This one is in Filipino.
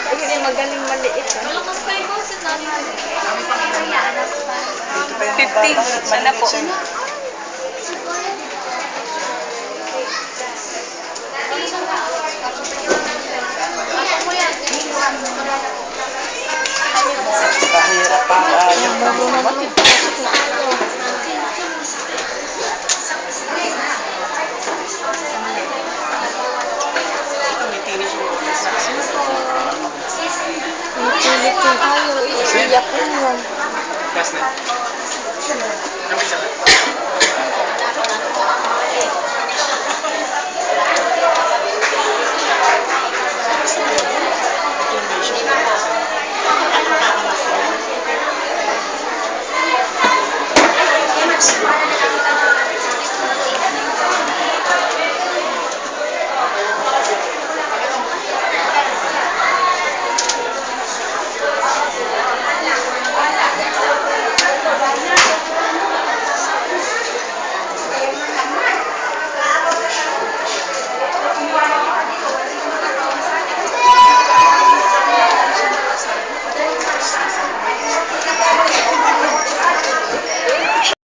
Hindi magaling maliit. 50. Sana po. Kahirap pa yung kapatid. Pilit yung tayo. Iiyak ko yan. Gas na.